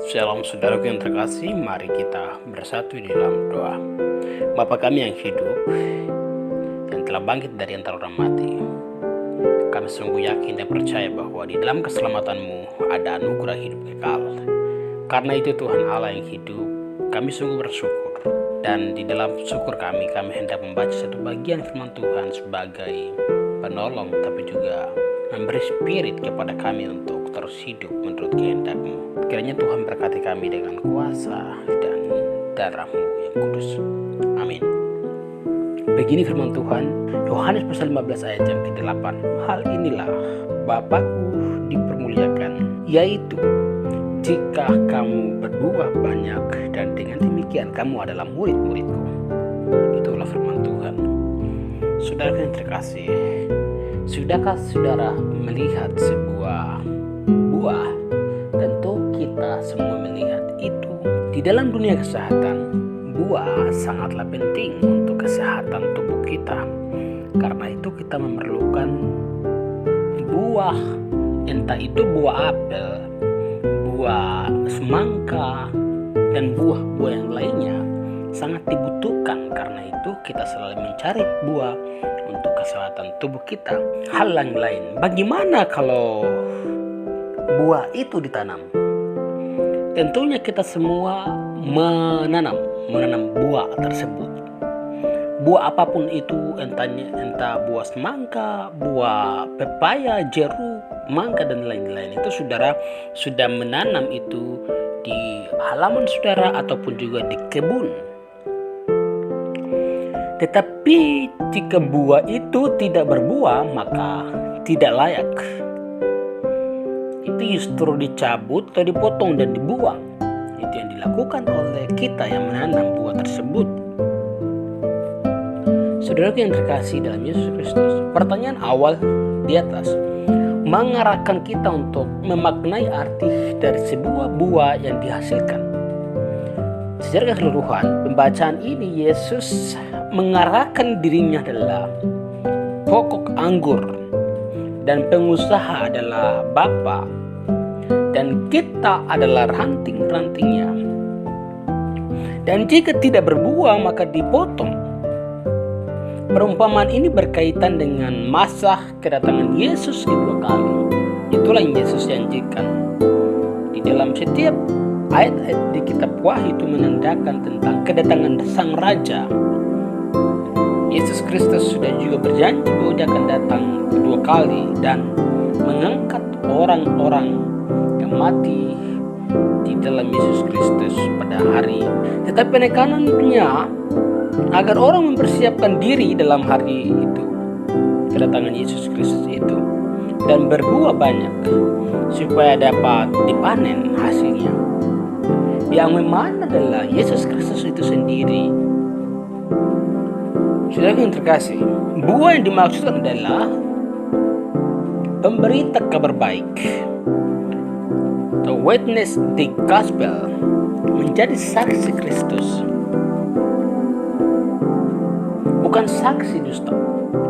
Shalom saudaraku yang terkasih, mari kita bersatu di dalam doa. Bapa kami yang hidup, yang telah bangkit dari antara orang mati, kami sungguh yakin dan percaya bahwa di dalam keselamatan-Mu ada anugerah hidup kekal. Karena itu Tuhan Allah yang hidup, kami sungguh bersyukur. Dan di dalam syukur kami hendak membaca satu bagian firman Tuhan sebagai penolong, tapi juga memberi spirit kepada kami untuk terus hidup menurut kehendak-Mu. Kiranya Tuhan berkati kami dengan kuasa dan darah-Mu yang kudus. Amin. Begini firman Tuhan, Yohanes pasal 15 ayat yang ke-8. Hal inilah Bapakku dipermuliakan, yaitu jika kamu berbuah banyak, dan dengan demikian kamu adalah murid-muridku. Itulah firman Tuhan. Saudara yang terkasih, sudahkah saudara melihat sebuah buah? Tentu kita semua melihat itu. Di dalam dunia kesehatan, buah sangatlah penting untuk kesehatan tubuh kita. Karena itu kita memerlukan buah, entah itu buah apel, buah semangka, dan buah-buah yang lainnya sangat dibutuhkan. Karena itu kita selalu mencari buah untuk kesehatan tubuh kita. Hal yang lain, bagaimana kalau buah itu ditanam? Tentunya kita semua menanam buah tersebut. Buah apapun itu, entah buah semangka, buah pepaya, jeruk, mangga, dan lain-lain. Itu saudara sudah menanam itu di halaman saudara ataupun juga di kebun. Tetapi jika buah itu tidak berbuah, maka tidak layak. Itu justru dicabut atau dipotong dan dibuang. Itu yang dilakukan oleh kita yang menanam buah tersebut. Saudaraku yang terkasih dalam Yesus Kristus, pertanyaan awal di atas mengarahkan kita untuk memaknai arti dari sebuah buah yang dihasilkan. Secara keseluruhan pembacaan ini, Yesus mengarahkan dirinya adalah pokok anggur, dan pengusaha adalah Bapa, dan kita adalah ranting-rantingnya. Dan jika tidak berbuah maka dipotong. Perumpamaan ini berkaitan dengan masa kedatangan Yesus kedua kali. Itulah yang Yesus janjikan. Di dalam setiap ayat-ayat di kitab Wahyu itu menandakan tentang kedatangan Sang Raja. Yesus Kristus sudah juga berjanji bahwa Dia akan datang kedua kali dan mengangkat orang-orang yang mati di dalam Yesus Kristus pada hari. Tetapi penekanannya agar orang mempersiapkan diri dalam hari itu, kedatangan Yesus Kristus itu, dan berbuah banyak supaya dapat dipanen hasilnya. Yang mana adalah Yesus Kristus itu sendiri. Saudara yang terkasih, buah yang dimaksudkan adalah pemberita kabar baik, to witness the gospel, menjadi saksi Kristus. Bukan saksi dusta,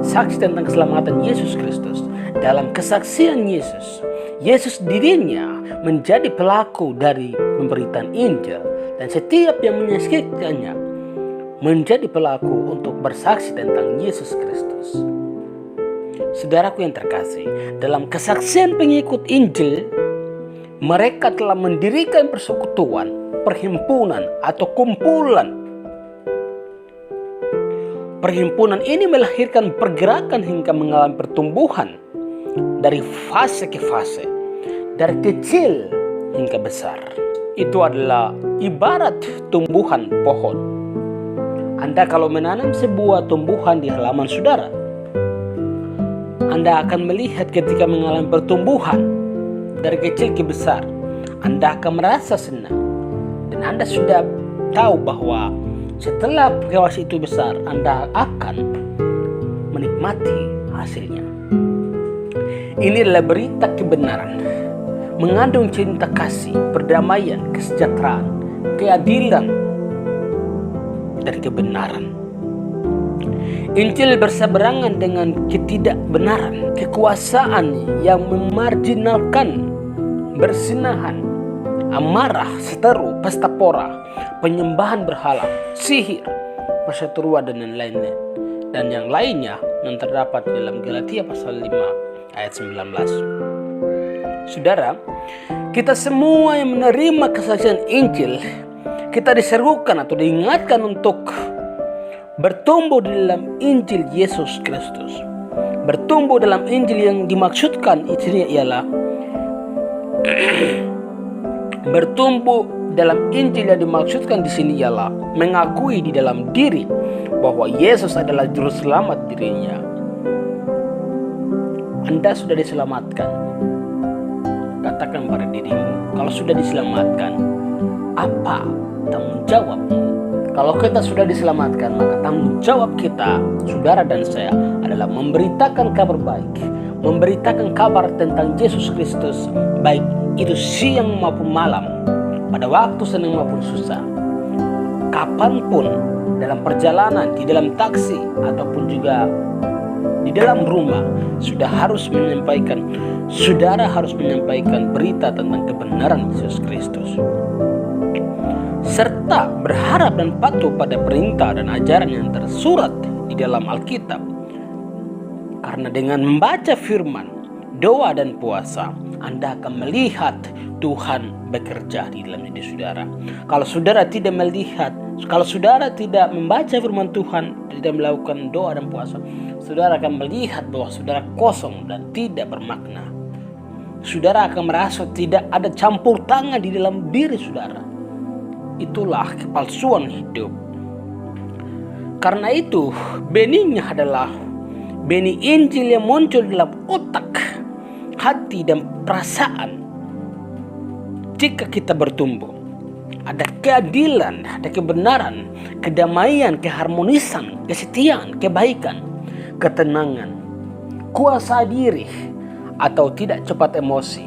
saksi tentang keselamatan Yesus Kristus. Dalam kesaksian Yesus, Yesus dirinya menjadi pelaku dari pemberitaan Injil, dan setiap yang menyaksikannya menjadi pelaku untuk bersaksi tentang Yesus Kristus. Saudaraku yang terkasih, dalam kesaksian pengikut Injil, mereka telah mendirikan persekutuan, perhimpunan, atau kumpulan. Perhimpunan ini melahirkan pergerakan hingga mengalami pertumbuhan dari fase ke fase, dari kecil hingga besar. Itu adalah ibarat tumbuhan pohon. Anda kalau menanam sebuah tumbuhan di halaman saudara, Anda akan melihat ketika mengalami pertumbuhan dari kecil ke besar, Anda akan merasa senang. Dan Anda sudah tahu bahwa setelah dewasa itu besar, Anda akan menikmati hasilnya. Ini adalah berita kebenaran, mengandung cinta kasih, perdamaian, kesejahteraan, keadilan, dan kebenaran. Injil berseberangan dengan ketidakbenaran, kekuasaan yang memarjinalkan, bersinahan, amarah, seteru, pesta pora, penyembahan berhala, sihir, perseteruan dan lain-lain. Dan yang lainnya yang terdapat dalam Galatia pasal 5 ayat 19. Saudara, kita semua yang menerima kesaksian Injil, kita diserukan atau diingatkan untuk bertumbuh di dalam Injil Yesus Kristus. Bertumbuh dalam Injil yang dimaksudkan isinya ialah bertumbuh dalam Injil yang dimaksudkan di sini ialah mengakui di dalam diri bahwa Yesus adalah juru selamat dirinya. Anda sudah diselamatkan. Katakan pada dirimu, kalau sudah diselamatkan, apa tanggung jawabmu? Kalau kita sudah diselamatkan, maka tanggung jawab kita, saudara dan saya, adalah memberitakan kabar baik, memberitakan kabar tentang Yesus Kristus, baik itu siang maupun malam, pada waktu senang maupun susah, kapanpun, dalam perjalanan, di dalam taksi, ataupun juga di dalam rumah, saudara harus menyampaikan berita tentang kebenaran Yesus Kristus, serta berharap dan patuh pada perintah dan ajaran yang tersurat di dalam Alkitab. Karena dengan membaca firman, doa dan puasa, Anda akan melihat Tuhan bekerja di dalam diri saudara. Kalau saudara tidak melihat, kalau saudara tidak membaca firman Tuhan, tidak melakukan doa dan puasa, saudara akan melihat bahwa saudara kosong dan tidak bermakna. Saudara akan merasa tidak ada campur tangan di dalam diri saudara. Itulah kepalsuan hidup. Karena itu, benihnya adalah benih Injil yang muncul dalam otak, hati, dan perasaan. Jika kita bertumbuh, ada keadilan, ada kebenaran, kedamaian, keharmonisan, kesetiaan, kebaikan, ketenangan, kuasa diri, atau tidak cepat emosi.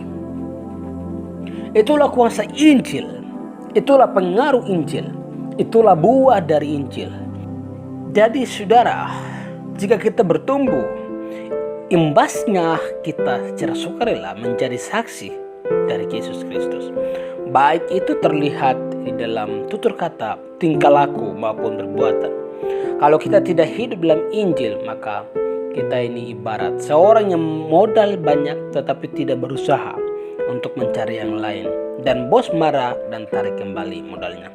Itulah kuasa Injil. Itulah pengaruh Injil. Itulah buah dari Injil. Jadi saudara, jika kita bertumbuh, imbasnya kita secara sukarela menjadi saksi dari Yesus Kristus. Baik itu terlihat di dalam tutur kata, tingkah laku maupun perbuatan. Kalau kita tidak hidup dalam Injil, maka kita ini ibarat seorang yang modal banyak tetapi tidak berusaha untuk mencari yang lain. Dan bos marah dan tarik kembali modalnya.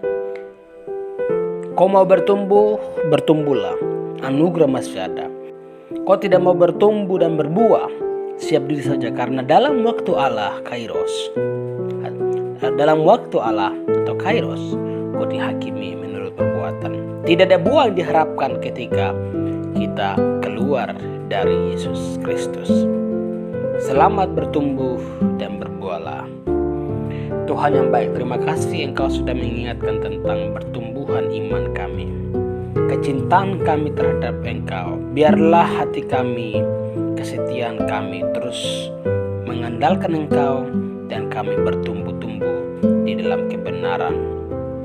Kau mau bertumbuh, bertumbuhlah. Anugerah masih ada. Kau tidak mau bertumbuh dan berbuah, siap diri saja, karena dalam waktu Allah Kairos, dalam waktu Allah atau Kairos, kau dihakimi menurut perbuatan. Tidak ada buah yang diharapkan ketika kita keluar dari Yesus Kristus. Selamat bertumbuh dan berbuahlah. Tuhan yang baik, terima kasih Engkau sudah mengingatkan tentang pertumbuhan iman kami, kecintaan kami terhadap Engkau. Biarlah hati kami, kesetiaan kami terus mengandalkan Engkau, dan kami bertumbuh-tumbuh di dalam kebenaran,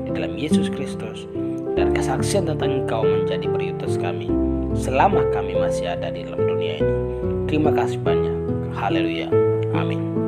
di dalam Yesus Kristus, dan kesaksian tentang Engkau menjadi prioritas kami selama kami masih ada di dalam dunia ini. Terima kasih banyak. Haleluya. Amin.